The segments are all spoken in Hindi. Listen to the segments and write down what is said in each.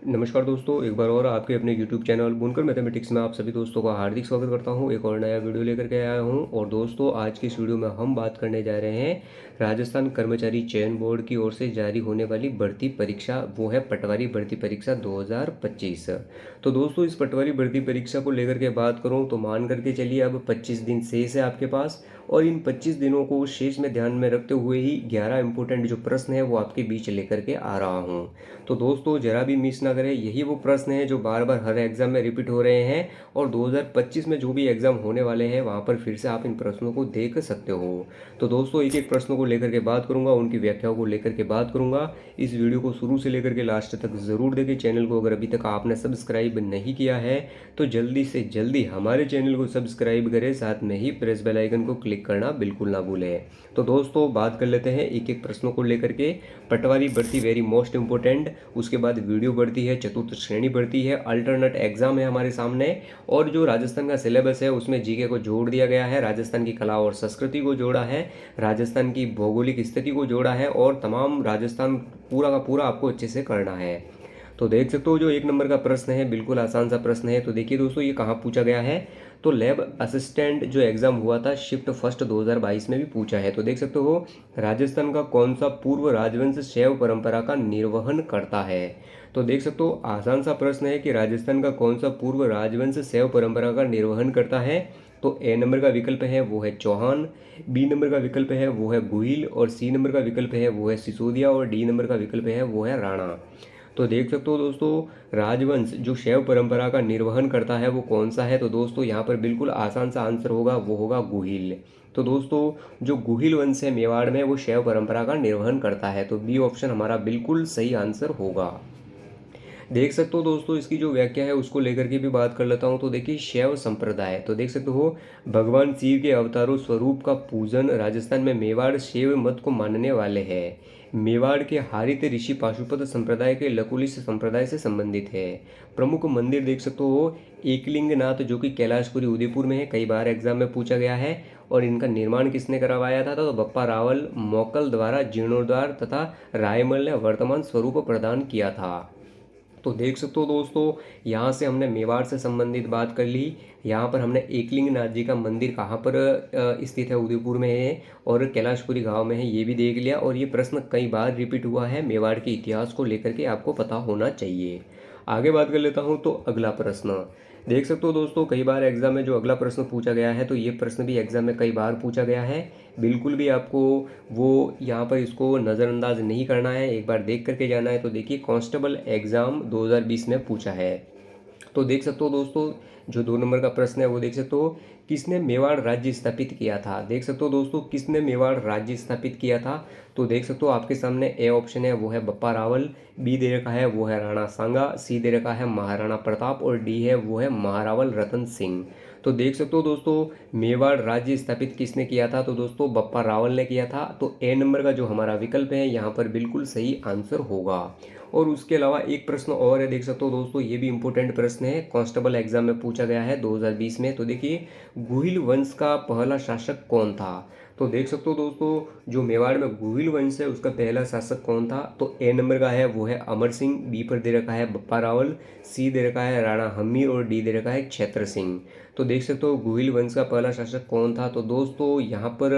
नमस्कार दोस्तों, एक बार और आपके अपने YouTube चैनल बुनकर मैथमेटिक्स में आप सभी दोस्तों का हार्दिक स्वागत करता हूं। एक और नया वीडियो लेकर के आया हूं और दोस्तों आज की इस वीडियो में हम बात करने जा रहे हैं राजस्थान कर्मचारी चयन बोर्ड की ओर से जारी होने वाली भर्ती परीक्षा, वो है पटवारी भर्ती परीक्षा 2025। तो दोस्तों इस पटवारी भर्ती परीक्षा को लेकर के बात करूँ तो मान करके चलिए अब 25 दिन शेष है आपके पास और इन 25 दिनों को शेष में ध्यान में रखते हुए ही 11 इंपॉर्टेंट जो प्रश्न है वो आपके बीच लेकर के आ रहा हूँ। तो दोस्तों जरा भी मिस ना करें, यही वो प्रश्न हैं जो बार बार हर एग्जाम में रिपीट हो रहे हैं और 2025 में जो भी एग्जाम होने वाले हैं वहाँ पर फिर से आप इन प्रश्नों को देख सकते हो। तो दोस्तों एक एक प्रश्नों को लेकर के बात करूंगा, उनकी व्याख्याओं को लेकर के बात करूंगा। इस वीडियो को शुरू से लेकर के लास्ट तक जरूर देखें। चैनल को अगर अभी तक आपने सब्सक्राइब नहीं किया है तो जल्दी से जल्दी हमारे चैनल को सब्सक्राइब करें, साथ में ही प्रेस बेल आइकन को क्लिक करना बिल्कुल ना भूलें। तो दोस्तों बात कर लेते हैं एक एक प्रश्नों को लेकर के। पटवारी भर्ती वेरी मोस्ट इंपॉर्टेंट, उसके बाद वीडियो भर्ती है, चतुर्थ श्रेणी भर्ती है, अल्टरनेट एग्जाम है हमारे सामने और जो राजस्थान का सिलेबस है उसमें जीके को जोड़ दिया गया है, राजस्थान की कला और संस्कृति को जोड़ा है, राजस्थान की भौगोलिक स्थिति को जोड़ा है और तमाम राजस्थान पूरा का पूरा आपको अच्छे से करना है। तो देख सकते हो जो एक नंबर का प्रश्न है बिल्कुल आसान सा प्रश्न है। तो देखिए दोस्तों ये कहाँ पूछा गया है, तो लैब असिस्टेंट जो एग्जाम हुआ था शिफ्ट फर्स्ट 2022 में भी पूछा है। तो देख सकते हो राजस्थान का कौन सा पूर्व राजवंश शैव परंपरा का निर्वहन करता है। तो देख सकते हो आसान सा प्रश्न है कि राजस्थान का कौन सा पूर्व राजवंश शैव परंपरा का निर्वहन करता है। तो ए नंबर का विकल्प है वो है चौहान, बी नंबर का विकल्प है वो है गुहिल और सी नंबर का विकल्प है वो है सिसोदिया और डी नंबर का विकल्प है वो है राणा। तो देख सकते हो दोस्तों राजवंश जो शैव परंपरा का निर्वहन करता है वो कौन सा है। तो दोस्तों यहाँ पर बिल्कुल आसान सा आंसर होगा, वो होगा गुहिल। तो दोस्तों जो गुहिल वंश है मेवाड़ में वो शैव परंपरा का निर्वहन करता है। तो बी ऑप्शन हमारा बिल्कुल सही आंसर होगा। देख सकते हो दोस्तों इसकी जो व्याख्या है उसको लेकर के भी बात कर लेता हूँ। तो देखिए शैव संप्रदाय, तो देख सकते हो भगवान शिव के अवतारों स्वरूप का पूजन राजस्थान में मेवाड़ शैव मत को मानने वाले हैं। मेवाड़ के हारित ऋषि पाशुपत संप्रदाय के लकुलिश संप्रदाय से संबंधित है। प्रमुख मंदिर देख सकते हो एकलिंगनाथ जो कि कैलाशपुरी उदयपुर में है, कई बार एग्जाम में पूछा गया है। और इनका निर्माण किसने करवाया था, तो बप्पा रावल मोकल द्वारा जीर्णोद्धार तथा रायमल ने वर्तमान स्वरूप प्रदान किया था। तो देख सकते हो दोस्तों यहाँ से हमने मेवाड़ से संबंधित बात कर ली। यहाँ पर हमने एकलिंगनाथ जी का मंदिर कहाँ पर स्थित है, उदयपुर में है और कैलाशपुरी गांव में है, ये भी देख लिया। और ये प्रश्न कई बार रिपीट हुआ है, मेवाड़ के इतिहास को लेकर के आपको पता होना चाहिए। आगे बात कर लेता हूँ। तो अगला प्रश्न देख सकते हो दोस्तों कई बार एग्जाम में जो अगला प्रश्न पूछा गया है, तो ये प्रश्न भी एग्जाम में कई बार पूछा गया है। बिल्कुल भी आपको वो यहाँ पर इसको नज़रअंदाज नहीं करना है, एक बार देख करके जाना है। तो देखिए कांस्टेबल एग्जाम 2020 में पूछा है। तो देख सकते हो दोस्तों जो 2 नंबर का प्रश्न है वो देख सकते हो किसने मेवाड़ राज्य स्थापित किया था। देख सकते हो दोस्तों किसने मेवाड़ राज्य स्थापित किया था। तो देख सकते हो आपके सामने ए ऑप्शन है वो है बप्पा रावल, बी दे रखा है वो है राणा सांगा, सी दे रखा है महाराणा प्रताप और डी है वो है महारावल रतन सिंह। तो देख सकते हो दोस्तों मेवाड़ राज्य स्थापित किसने किया था, तो दोस्तों बप्पा रावल ने किया था। तो ए नंबर का जो हमारा विकल्प है यहाँ पर बिल्कुल सही आंसर होगा। और उसके अलावा एक प्रश्न और है, देख सकते हो दोस्तों ये भी इंपॉर्टेंट प्रश्न है, कांस्टेबल एग्जाम में पूछा गया है 2020 में। तो देखिए गुहिल वंश का पहला शासक कौन था। तो देख सकते हो दोस्तों जो मेवाड़ में गुहिल वंश है उसका पहला शासक कौन था। तो ए नंबर का है वो है अमर सिंह, बी पर दे रखा है बप्पा रावल, सी दे रखा है राणा हमीर और डी दे रखा है क्षेत्र सिंह। तो देख सकते हो गुहिल वंश का पहला शासक कौन था। तो दोस्तों यहाँ पर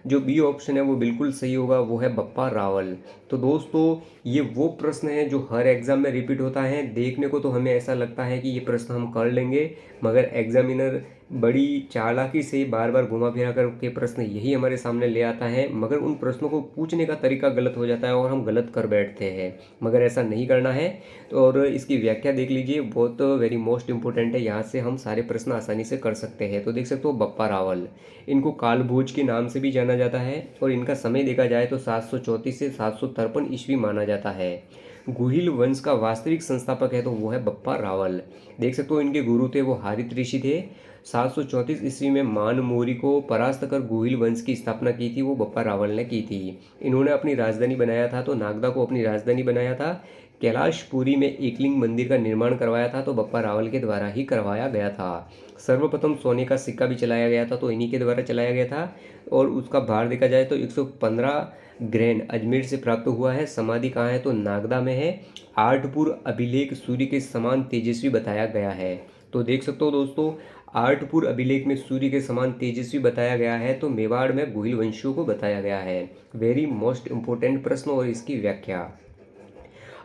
जो बी ऑप्शन है वो बिल्कुल सही होगा, वो है बप्पा रावल। तो दोस्तों ये वो प्रश्न है जो हर एग्जाम में रिपीट होता है। देखने को तो हमें ऐसा लगता है कि ये प्रश्न हम कर लेंगे, मगर एग्जामिनर बड़ी चालाकी से बार बार घुमा फिरा कर के प्रश्न यही हमारे सामने ले आता है, मगर उन प्रश्नों को पूछने का तरीका गलत हो जाता है और हम गलत कर बैठते हैं। मगर ऐसा नहीं करना है। तो और इसकी व्याख्या देख लीजिए, बहुत वेरी मोस्ट इंपॉर्टेंट है, यहाँ से हम सारे प्रश्न आसानी से कर सकते हैं। तो देख सकते हो बप्पा रावल, इनको कालभोज के नाम से भी जाना जाता है और इनका समय देखा जाए तो 734 से 753 ईस्वी माना जाता है। गुहिल वंश का वास्तविक संस्थापक है तो वो है बप्पा रावल। देख सकते हो इनके गुरु थे वो हारित ऋषि थे। 734 ईस्वी में मान मोरी को परास्त कर गुहिल वंश की स्थापना की थी, वो बप्पा रावल ने की थी। इन्होंने अपनी राजधानी बनाया था, तो नागदा को अपनी राजधानी बनाया था। कैलाशपुरी में एकलिंग मंदिर का निर्माण करवाया था तो बप्पा रावल के द्वारा ही करवाया गया था। सर्वप्रथम सोने का सिक्का भी चलाया गया था तो इन्हीं के द्वारा चलाया गया था और उसका भार देखा जाए तो 115 ग्रैंड अजमेर से प्राप्त हुआ है। समाधि कहाँ है तो नागदा में है। आठपुर अभिलेख सूर्य के समान तेजस्वी बताया गया है। तो देख सकते हो दोस्तों, आठपुर अभिलेख में सूर्य के समान तेजस्वी बताया गया है तो मेवाड़ में गोहिल वंशियों को बताया गया है। वेरी मोस्ट इंपोर्टेंट प्रश्न और इसकी व्याख्या।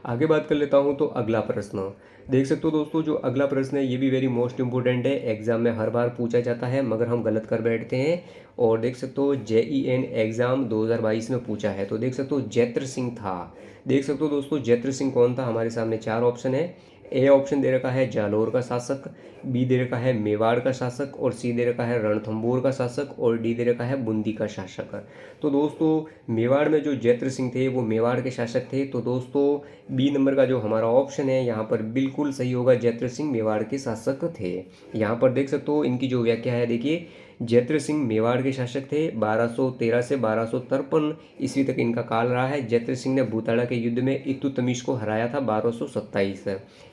आगे बात कर लेता हूँ तो अगला प्रश्न देख सकते हो दोस्तों, जो अगला प्रश्न है ये भी वेरी मोस्ट इंपोर्टेंट है, एग्जाम में हर बार पूछा जाता है मगर हम गलत कर बैठते हैं। और देख सकते हो JEN एग्जाम 2022 में पूछा है। तो देख सकते हो जैत्र सिंह था। देख सकते हो दोस्तों जैत्र सिंह कौन था, हमारे सामने चार ऑप्शन है। ए ऑप्शन दे रखा है जालोर का शासक, बी दे रखा है मेवाड़ का शासक और सी दे रखा है रणथंभौर का शासक और डी दे रखा है बूंदी का शासक। तो दोस्तों मेवाड़ में जो जैत्र सिंह थे वो मेवाड़ के शासक थे। तो दोस्तों बी नंबर का जो हमारा ऑप्शन है यहाँ पर बिल्कुल सही होगा, जैत्र सिंह मेवाड़ के शासक थे। यहाँ पर देख सकते हो इनकी जो व्याख्या है, देखिए जैत्र सिंह मेवाड़ के शासक थे। 1213 से 1253 ईस्वी तक इनका काल रहा है। जैत्र सिंह ने भूताड़ा के युद्ध में इल्तुतमिश को हराया था 1227।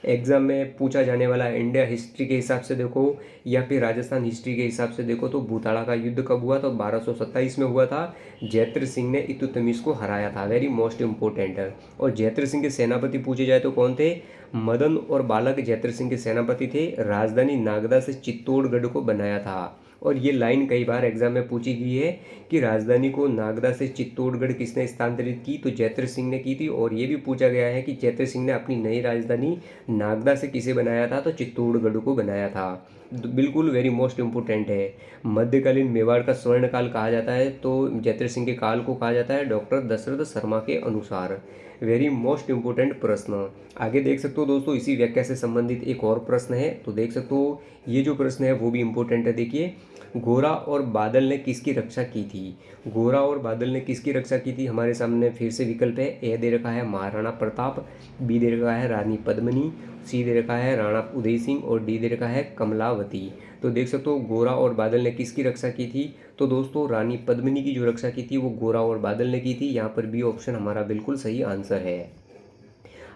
एग्जाम में पूछा जाने वाला इंडिया हिस्ट्री के हिसाब से देखो या फिर राजस्थान हिस्ट्री के हिसाब से देखो तो भूताड़ा का युद्ध कब हुआ, तो 1227 में हुआ था। जैत्र सिंह ने इल्तुतमिश को हराया था। वेरी मोस्ट इंपोर्टेंट है। और जैत्र सिंह के सेनापति पूछे जाए तो कौन थे, मदन और बालक जैत्र सिंह के सेनापति थे। राजधानी नागदा से चित्तौड़गढ़ को बनाया था। और ये लाइन कई बार एग्जाम में पूछी गई है कि राजधानी को नागदा से चित्तौड़गढ़ किसने स्थानांतरित की, तो जैत्र सिंह ने की थी। और ये भी पूछा गया है कि जैत्र सिंह ने अपनी नई राजधानी नागदा से किसे बनाया था, तो चित्तौड़गढ़ को बनाया था। बिल्कुल वेरी मोस्ट इंपोर्टेंट है। मध्यकालीन मेवाड़ का स्वर्णकाल कहा जाता है तो जैत्र सिंह के काल को कहा जाता है डॉक्टर दशरथ शर्मा के अनुसार। वेरी मोस्ट इंपोर्टेंट प्रश्न। आगे देख सकते हो दोस्तों, इसी व्याख्या से संबंधित एक और प्रश्न है। तो देख सकते हो ये जो प्रश्न है वो भी इंपॉर्टेंट है। देखिए गोरा और बादल ने किसकी रक्षा की थी। गोरा और बादल ने किसकी रक्षा की थी, हमारे सामने फिर से विकल्प है। ए दे रखा है महाराणा प्रताप, बी दे रखा है रानी पद्मिनी, सी दे रखा है राणा उदय सिंह और डी दे रखा है कमलावती। तो देख सकते हो गोरा और बादल ने किसकी रक्षा की थी, तो दोस्तों रानी पद्मिनी की जो रक्षा की थी वो गोरा और बादल ने की थी। यहाँ पर बी ऑप्शन हमारा बिल्कुल सही आंसर है।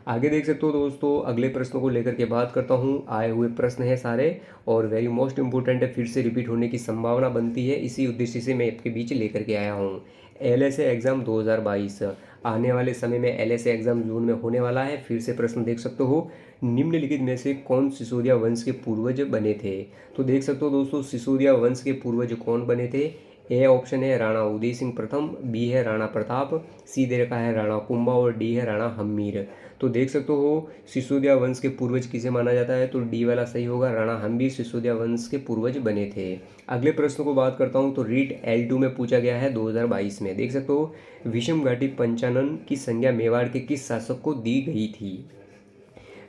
आगे देख सकते हो दोस्तों, अगले प्रश्नों को लेकर के बात करता हूँ। आए हुए प्रश्न है सारे और वेरी मोस्ट इंपोर्टेंट है, फिर से रिपीट होने की संभावना बनती है, इसी उद्देश्य से मैं आपके बीच लेकर के आया हूँ। LSA एग्ज़ाम 2022 आने वाले समय में LSA एग्ज़ाम जून में होने वाला है। फिर से प्रश्न देख सकते हो, निम्नलिखित में से कौन सिसोदिया वंश के पूर्वज बने थे। तो देख सकते हो दोस्तों सिसोदिया वंश के पूर्वज कौन बने थे। ए ऑप्शन है राणा उदय सिंह प्रथम, बी है राणा प्रताप, सी दे रखा है राणा कुंभा और डी है राणा हम्मीर। तो देख सकते हो सिसोदिया वंश के पूर्वज किसे माना जाता है, तो डी वाला सही होगा, राणा हम्मीर सिसोदिया वंश के पूर्वज बने थे। अगले प्रश्न को बात करता हूँ तो रीट L2 में पूछा गया है 2022 में। देख सकते हो विषम घाटी पंचानन की संज्ञा मेवाड़ के किस शासक को दी गई थी।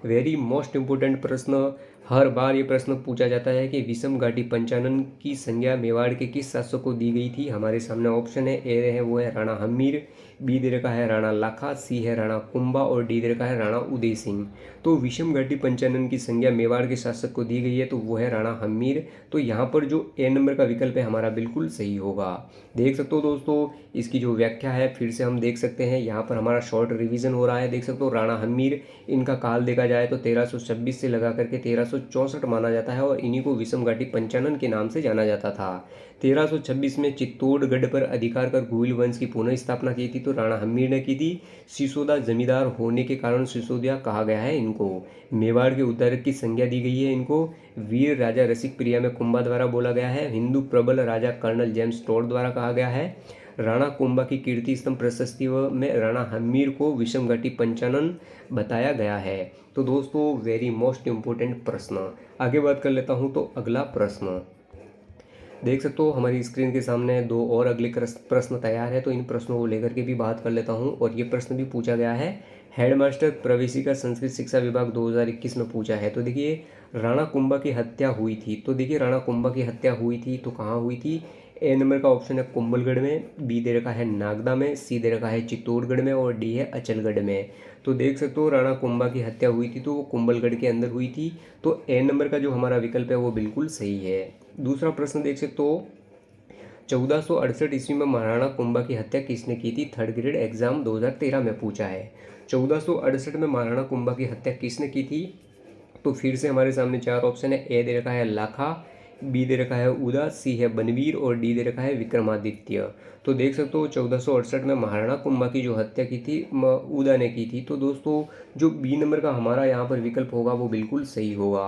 वेरी मोस्ट इंपोर्टेंट प्रश्न, हर बार ये प्रश्न पूछा जाता है कि विषम घाटी पंचानन की संज्ञा मेवाड़ के किस शासक को दी गई थी। हमारे सामने ऑप्शन है, ए है वो है राणा हम्मीर, बी दे रखा है राणा लाखा, सी है राणा कुंभा और डी दे रखा है राणा उदय सिंह। तो विषम घाटी पंचानन की संज्ञा मेवाड़ के शासक को दी गई है तो वो है राणा हम्मीर। तो यहाँ पर जो ए नंबर का विकल्प है हमारा बिल्कुल सही होगा। देख सकते हो दोस्तों इसकी जो व्याख्या है फिर से हम देख सकते हैं, यहाँ पर हमारा शॉर्ट रिवीजन हो रहा है। देख सकते हो राणा हम्मीर, इनका काल देखा जाए तो 1326 से लगा करके 1364 माना जाता है और इन्हीं को विषम घाटी पंचानन के नाम से जाना जाता था। 1326 में चित्तौड़गढ़ पर अधिकार कर गोहिल वंश की पुनः स्थापना की थी तो राणा हम्मीर ने की थी। सिसोदा जमींदार होने के कारण सिसोदिया कहा गया है इनको। मेवाड़ के उद्धारक की संज्ञा दी गई है इनको। वीर राजा रसिक प्रिया में कुंभा द्वारा बोला गया है। हिंदू प्रबल राजा कर्नल जेम्स टोड द्वारा कहा गया है। राणा कुंभा की कीर्ति स्तंभ प्रशस्ति में राणा हम्मीर को विषम घाटी पंचानन बताया गया है। तो दोस्तों वेरी मोस्ट इंपोर्टेंट प्रश्न। आगे बात कर लेता हूं तो अगला प्रश्न देख सकते हो हमारी स्क्रीन के सामने दो और अगले प्रश्न तैयार है तो इन प्रश्नों को लेकर के भी बात कर लेता हूं। और ये प्रश्न भी पूछा गया है, हेडमास्टर प्रवेशिका संस्कृत शिक्षा विभाग 2021 में पूछा है। तो देखिए राणा कुंभा की हत्या हुई थी, तो देखिए राणा कुंभा की हत्या हुई थी तो कहाँ हुई थी। ए नंबर का ऑप्शन है कुंभलगढ़ में, बी दे रखा है नागदा में, सी दे रखा है चित्तौड़गढ़ में और डी है अचलगढ़ में। तो देख सकते हो राणा कुंभा की हत्या हुई थी तो वो कुंभलगढ़ के अंदर हुई थी। तो ए नंबर का जो हमारा विकल्प है वो बिल्कुल सही है। दूसरा प्रश्न देख सकते हो, 1468 ईस्वी में महाराणा कुंभा की हत्या किसने की थी। थर्ड ग्रेड एग्जाम 2013 में पूछा है। 1468 में महाराणा कुंभा की हत्या किसने की थी? तो फिर से हमारे सामने चार ऑप्शन है। ए दे रखा है लाखा, बी दे रखा है उदा, सी है बनवीर और डी दे रखा है विक्रमादित्य। तो देख सकते हो 1468 में महाराणा कुंभा की जो हत्या की थी उदा ने की थी। तो दोस्तों जो बी नंबर का हमारा यहाँ पर विकल्प होगा वो बिल्कुल सही होगा।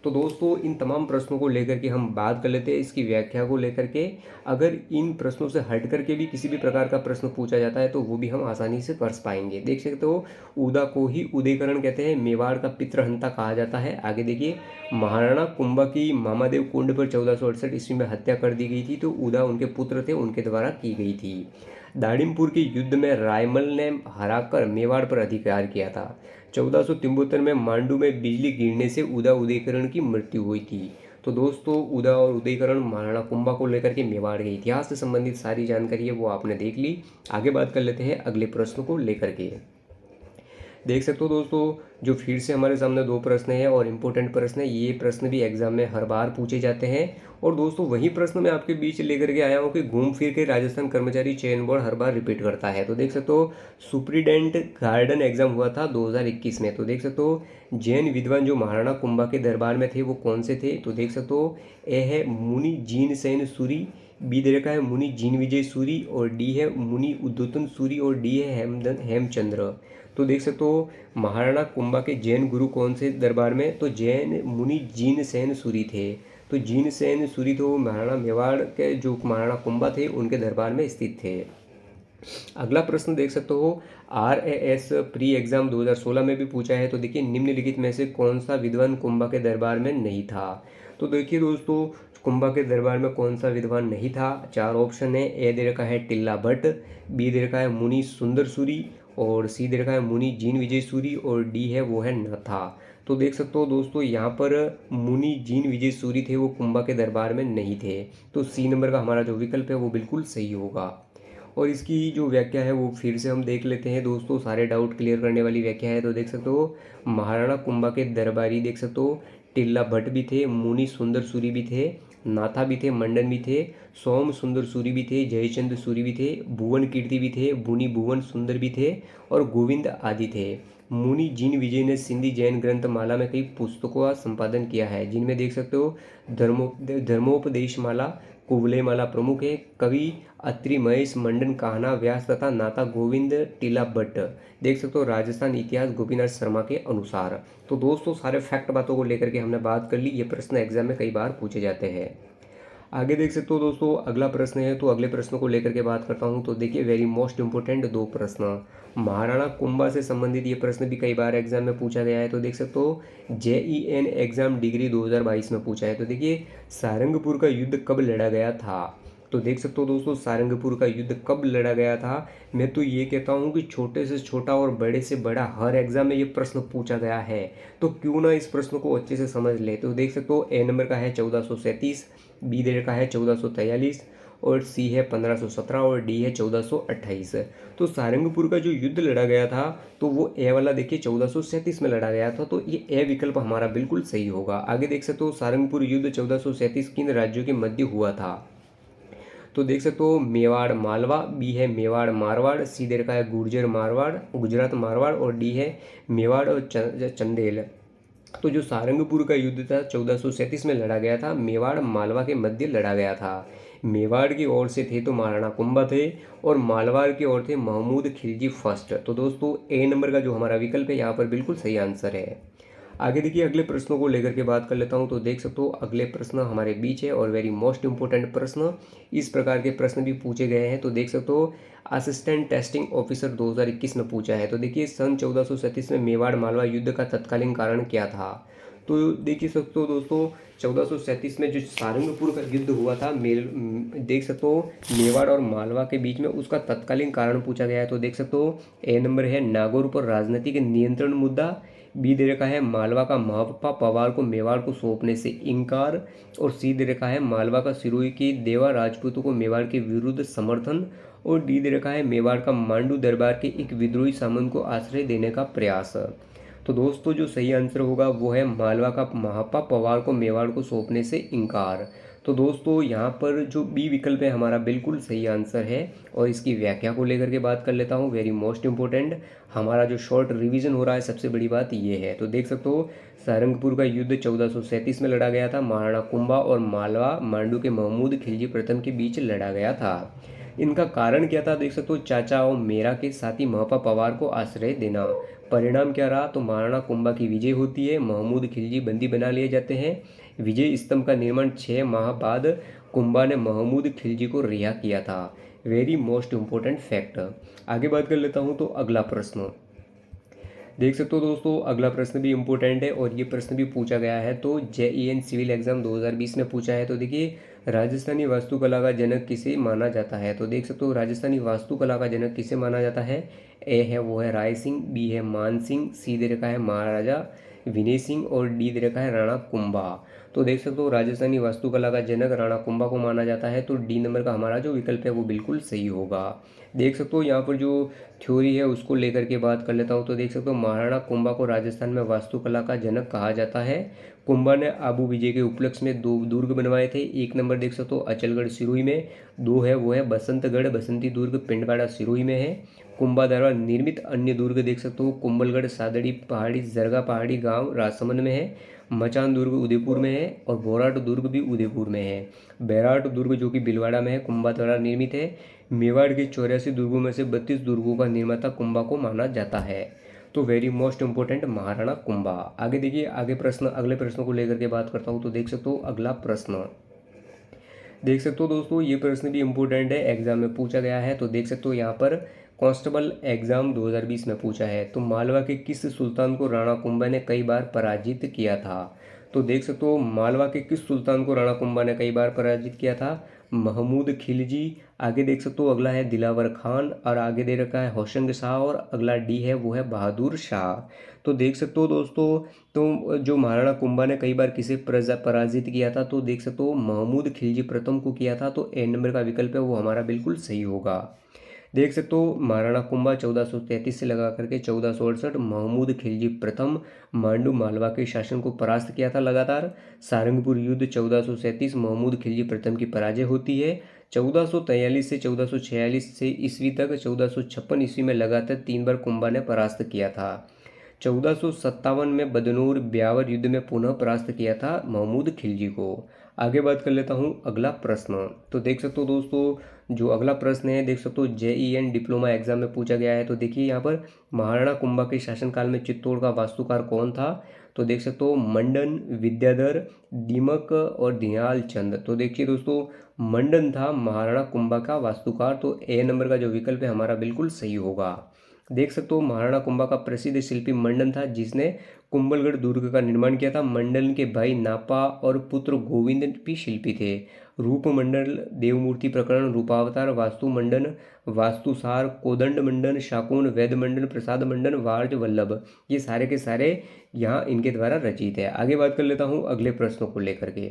तो दोस्तों इन तमाम प्रश्नों को लेकर के हम बात कर लेते हैं इसकी व्याख्या को लेकर के। अगर इन प्रश्नों से हट करके भी किसी भी प्रकार का प्रश्न पूछा जाता है तो वो भी हम आसानी से कर पाएंगे। देख सकते हो उदा को ही उदयकरण कहते हैं, मेवाड़ का पितृहंता कहा जाता है। आगे देखिए महाराणा कुंभा की मामादेव कुंड पर 1468 ईस्वी में हत्या कर दी गई थी। तो उदा उनके पुत्र थे, उनके द्वारा की गई थी। दाड़िमपुर के युद्ध में रायमल ने हराकर मेवाड़ पर अधिकार किया था। 1473 में मांडू में बिजली गिरने से उदा उदयकरण की मृत्यु हुई थी। तो दोस्तों उदा और उदयकरण महाराणा कुंभा को लेकर के मेवाड़ के इतिहास से संबंधित सारी जानकारी है वो आपने देख ली। आगे बात कर लेते हैं अगले प्रश्न को लेकर के। देख सकते हो दोस्तों जो फिर से हमारे सामने दो प्रश्न है और इम्पोर्टेंट प्रश्न है। ये प्रश्न भी एग्जाम में हर बार पूछे जाते हैं और दोस्तों वही प्रश्न मैं आपके बीच लेकर के आया हूँ कि घूम फिर के राजस्थान कर्मचारी चयन बोर्ड हर बार रिपीट करता है। तो देख सकते हो सुप्रीडेंट गार्डन एग्जाम हुआ था 2021 में। तो देख सकते हो जैन विद्वान जो महाराणा कुंभा के दरबार में थे वो कौन से थे? तो देख सकते हो ए है मुनि जीन सेन सूरी, बी दे रखा है मुनि जीन विजय सूरी और डी है मुनि उद्योतन सूरी और डी है हेमचंद्र। तो देख सकते हो महाराणा कुंभा के जैन गुरु कौन से दरबार में? तो जैन मुनि जीन सेन सूरी थे। तो जीन सेन सूरी तो महाराणा मेवाड़ के जो महाराणा कुंभा थे उनके दरबार में स्थित थे। अगला प्रश्न देख सकते हो RAS प्री एग्जाम 2016 में भी पूछा है। तो देखिए निम्नलिखित में से कौन सा विद्वान कुंभा के दरबार में नहीं था? तो देखिए दोस्तों कुंभा के दरबार में कौन सा विद्वान नहीं था? चार ऑप्शन है। ए दे रखा है टिल्ला भट्ट, बी दे रखा है मुनि सुंदर सूरी और सी दे रखा है मुनि जीन विजय सूरी और डी है वो है नथा। तो देख सकते हो दोस्तों यहाँ पर मुनि जीन विजय सूरी थे वो कुंभा के दरबार में नहीं थे। तो सी नंबर का हमारा जो विकल्प है वो बिल्कुल सही होगा। और इसकी जो व्याख्या है वो फिर से हम देख लेते हैं दोस्तों, सारे डाउट क्लियर करने वाली व्याख्या है। तो देख सकते हो महाराणा कुंभा के दरबारी देख सकते हो टिल्ला भट्ट भी थे, मुनि सुंदर सूरी भी थे, नाथा भी थे, मंडन भी थे, सोम सुंदर सूरी भी थे, जयचंद सूरी भी थे, भुवन कीर्ति भी थे, मुनि भुवन सुंदर भी थे और गोविंद आदि थे। मुनि जिन विजय ने सिंधी जैन ग्रंथ माला में कई पुस्तकों का संपादन किया है जिनमें देख सकते हो धर्मोपदेश माला, कुवलय माला प्रमुख है। कवि अत्रि महेश मंडन कान्हा व्यास तथा नाथा गोविंद टीला भट्ट। देख सकते हो राजस्थान इतिहास गोपीनाथ शर्मा के अनुसार। तो दोस्तों सारे फैक्ट बातों को लेकर के हमने बात कर ली। ये प्रश्न एग्जाम में कई बार पूछे जाते हैं। आगे देख सकते हो दोस्तों अगला प्रश्न है। तो अगले प्रश्न को लेकर के बात करता हूँ। तो देखिए वेरी मोस्ट इंपोर्टेंट दो प्रश्न महाराणा कुंभा से संबंधित ये प्रश्न भी कई बार एग्जाम में पूछा गया है। तो देख सकते हो JEN एग्जाम डिग्री 2022 में पूछा है। तो देखिए सारंगपुर का युद्ध कब लड़ा गया था? तो देख सकते हो दोस्तों सारंगपुर का युद्ध कब लड़ा गया था? मैं तो ये कहता हूँ कि छोटे से छोटा और बड़े से बड़ा हर एग्जाम में ये प्रश्न पूछा गया है। तो क्यों ना इस प्रश्न को अच्छे से समझ ले। तो देख सकते हो ए नंबर का है 1437, बी दे रखा है 1443 और सी है 1517 और डी है 1428। तो सारंगपुर का जो युद्ध लड़ा गया था तो वो ए वाला देखिए 1437 में लड़ा गया था। तो ये ए विकल्प हमारा बिल्कुल सही होगा। आगे देख सकते हो सारंगपुर युद्ध 1437 किन राज्यों के मध्य हुआ था? तो देख सकते हो मेवाड़ मालवा, बी है मेवाड़ मारवाड़, सी दे रखा है गुर्जर मारवाड़ गुजरात मारवाड़ और डी है मेवाड़ और चंदेल। तो जो सारंगपुर का युद्ध था 1437 में लड़ा गया था, मेवाड़ मालवा के मध्य लड़ा गया था। मेवाड़ की ओर से थे तो महाराणा कुंभा थे और मालवाड़ की ओर थे महमूद खिलजी फर्स्ट। तो दोस्तों ए नंबर का जो हमारा विकल्प है यहाँ पर बिल्कुल सही आंसर है। आगे देखिए अगले प्रश्नों को लेकर के बात कर लेता हूँ। तो देख सकते हो अगले प्रश्न हमारे बीच है और वेरी मोस्ट इंपोर्टेंट प्रश्न, इस प्रकार के प्रश्न भी पूछे गए हैं। तो देख सकते हो असिस्टेंट टेस्टिंग ऑफिसर 2021 में पूछा है। तो देखिए सन 1437 में मेवाड़ मालवा युद्ध का तत्कालीन कारण क्या था? तो देखिए सकते हो दोस्तों 1437 में जो सारंगपुर का युद्ध हुआ था देख सकते हो मेवाड़ और मालवा के बीच में, उसका तत्कालीन कारण पूछा गया है। तो देख सकते हो ए नंबर है नागौर पर राजनीतिक नियंत्रण मुद्दा, बी दे रखा है मालवा का महापा पवार को मेवाड़ को सौंपने से इनकार और सी दे रखा है मालवा का सिरोही की देवा राजपूतों को मेवाड़ के विरुद्ध समर्थन और डी दे रखा है मेवाड़ का मांडू दरबार के एक विद्रोही सामंत को आश्रय देने का प्रयास। तो दोस्तों जो सही आंसर होगा वो है मालवा का महापा पवार को मेवाड़ को सौंपने से इनकार। तो दोस्तों यहाँ पर जो बी विकल्प है हमारा बिल्कुल सही आंसर है। और इसकी व्याख्या को लेकर के बात कर लेता हूँ, वेरी मोस्ट इम्पोर्टेंट हमारा जो शॉर्ट रिवीजन हो रहा है, सबसे बड़ी बात ये है। तो देख सकते हो सारंगपुर का युद्ध 1437 में लड़ा गया था। महाराणा कुंभा और मालवा मांडू के महमूद खिलजी प्रथम के बीच लड़ा गया था। इनका कारण क्या था, देख सकते हो चाचा और मेरा के साथी महपा पवार को आश्रय देना। परिणाम क्या रहा, तो महाराणा कुंभा की विजय होती है, महमूद खिलजी बंदी बना लिए जाते हैं। विजय स्तंभ का निर्माण 6 माह बाद कुंभा ने महमूद खिलजी को रिहा किया था। Very most important fact. आगे बात कर लेता हूँ। तो अगला प्रश्न देख सकते हो दोस्तों, अगला प्रश्न भी इम्पोर्टेंट है और ये प्रश्न भी पूछा गया है। तो JEN सिविल एग्जाम 2020 में पूछा है। तो देखिए, राजस्थानी वास्तुकला का जनक किसे माना जाता है। तो देख सकते हो राजस्थानी वास्तुकला का जनक किसे माना जाता है। ए है वो है राय सिंह, बी है मान सिंह, सी दे रखा है महाराजा विनय सिंह और डी दे रखा है राणा कुंभा। तो देख सकते हो राजस्थानी वास्तुकला का जनक राणा कुंभा को माना जाता है। तो डी नंबर का हमारा जो विकल्प है वो बिल्कुल सही होगा। देख सकते हो यहाँ पर जो थ्योरी है उसको लेकर के बात कर लेता हूँ। तो देख सकते हो महाराणा कुंभा को राजस्थान में वास्तुकला का जनक कहा जाता है। कुंभा ने आबू विजय के उपलक्ष्य में 2 दुर्ग बनवाए थे। एक नंबर देख सकते हो अचलगढ़ सिरोही में, 2 है वो है बसंतगढ़ बसंती दुर्ग पिंडवाड़ा सिरोही में है। कुंभा द्वारा निर्मित अन्य दुर्ग देख सकते हो कुंभलगढ़ सादड़ी पहाड़ी जरगा पहाड़ी गांव राजसमंद में है। मचान दुर्ग उदयपुर में है और बोराट दुर्ग भी उदयपुर में है। बैराट दुर्ग जो कि भीलवाड़ा में है कुंभा द्वारा निर्मित है। मेवाड़ के 84 दुर्गों में से 32 दुर्गों का निर्माता कुंभा को माना जाता है। तो very most important Maharana Kumbha. आगे देखिए, आगे प्रश्न अगले प्रश्नों को लेकर के बात करता हूँ। तो देख सकते हो अगला प्रश्न देख सकते हो दोस्तों, ये प्रश्न भी इम्पोर्टेंट है, एग्जाम में पूछा गया है। तो देख सकते हो यहाँ पर कांस्टेबल एग्जाम 2020 में पूछा है। तो मालवा के किस सुल्तान को राणा कुंभा ने कई बार पराजित किया था। तो देख सकते हो मालवा के किस सुल्तान को राणा कुंभा ने कई बार पराजित किया था। महमूद खिलजी। आगे देख सकते हो अगला है दिलावर खान और आगे दे रखा है होशंग शाह और अगला डी है वो है बहादुर शाह। तो देख सकते हो दोस्तों, तो जो महाराणा कुंभा ने कई बार किसे पराजित किया था। तो देख सकते हो महमूद खिलजी प्रथम को किया था। तो ए नंबर का विकल्प है वो हमारा बिल्कुल सही होगा। देख सकते हो महाराणा कुंभा 1433 से लगा करके 1468 महमूद खिलजी प्रथम मांडू मालवा के शासन को परास्त किया था लगातार। सारंगपुर युद्ध 1437 महमूद खिलजी प्रथम की पराजय होती है। 1443 से 1446 से ईस्वी तक 1456 ईस्वी में लगातार 3 बार कुंभा ने परास्त किया था। 1457 में बदनौर ब्यावर युद्ध में पुनः परास्त किया था महमूद खिलजी को। आगे बात कर लेता हूँ अगला प्रश्न। तो देख सकते हो दोस्तों, जो अगला प्रश्न है देख सकते हो JEN डिप्लोमा एग्जाम में पूछा गया है। तो देखिए यहाँ पर महाराणा कुंभा के शासनकाल में चित्तौड़ का वास्तुकार कौन था। तो देख सकते हो मंडन, विद्याधर, दीमक और दीनाल चंद। तो देखिए दोस्तों, मंडन था महाराणा कुंभा का वास्तुकार। तो ए नंबर का जो विकल्प है हमारा बिल्कुल सही होगा। देख सकते हो महाराणा कुंभा का प्रसिद्ध शिल्पी मंडन था जिसने कुंभलगढ़ दुर्ग का निर्माण किया था। मंडन के भाई नापा और पुत्र गोविंद भी शिल्पी थे। रूप मंडल, देवमूर्ति प्रकरण, रूपावतार, वास्तु मंडन, वास्तुसार, कोदंड मंडन, शाकुन, वैद मंडन, प्रसाद मंडन, वार्ज वल्लभ, ये सारे के सारे यहाँ इनके द्वारा रचित है। आगे बात कर लेता हूँ अगले प्रश्नों को लेकर के।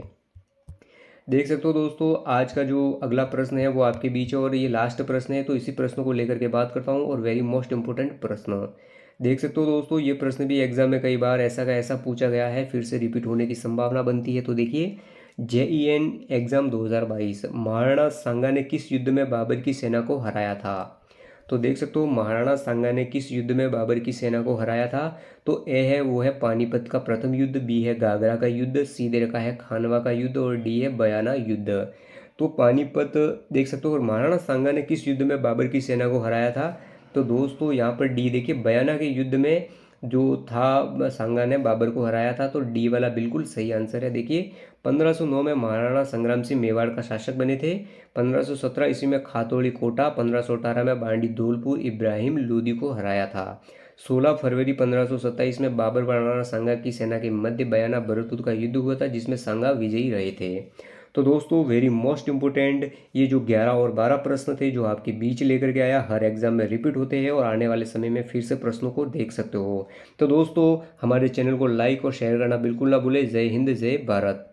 देख सकते हो दोस्तों, आज का जो अगला प्रश्न है वो आपके बीच है और ये लास्ट प्रश्न है। तो इसी प्रश्न को लेकर के बात करता हूँ और वेरी मोस्ट इंपोर्टेंट प्रश्न। देख सकते हो दोस्तों, ये प्रश्न भी एग्जाम में कई बार ऐसा का ऐसा पूछा गया है, फिर से रिपीट होने की संभावना बनती है। तो देखिए, JEN एग्जाम 2022 महाराणा सांगा ने किस युद्ध में बाबर की सेना को हराया था। तो देख सकते हो महाराणा सांगा ने किस युद्ध में बाबर की सेना को हराया था। तो ए है वो है पानीपत का प्रथम युद्ध, बी है गागरा का युद्ध, सी दे रखा है खानवा का युद्ध और डी है बयाना युद्ध। तो पानीपत देख सकते हो और महाराणा सांगा ने किस युद्ध में बाबर की सेना को हराया था। तो दोस्तों यहाँ पर डी देखिए, बयाना के युद्ध में जो था सांगा ने बाबर को हराया था। तो डी वाला बिल्कुल सही आंसर है। देखिए 1509 में महाराणा संग्राम सिंह मेवाड़ का शासक बने थे। 1517 ईस्वी में खातौड़ी कोटा, 1518 में बांडी धौलपुर इब्राहिम लोदी को हराया था। 16 फरवरी 1527 में बाबर महाराणा सांगा की सेना के मध्य बयाना भरतपुर का युद्ध हुआ था जिसमें सांगा विजयी रहे थे। तो दोस्तों वेरी मोस्ट इंपोर्टेंट ये जो 11 और 12 प्रश्न थे जो आपके बीच लेकर के आया, हर एग्जाम में रिपीट होते हैं और आने वाले समय में फिर से प्रश्नों को देख सकते हो। तो दोस्तों हमारे चैनल को लाइक और शेयर करना बिल्कुल ना भूलें। जय हिंद, जय भारत।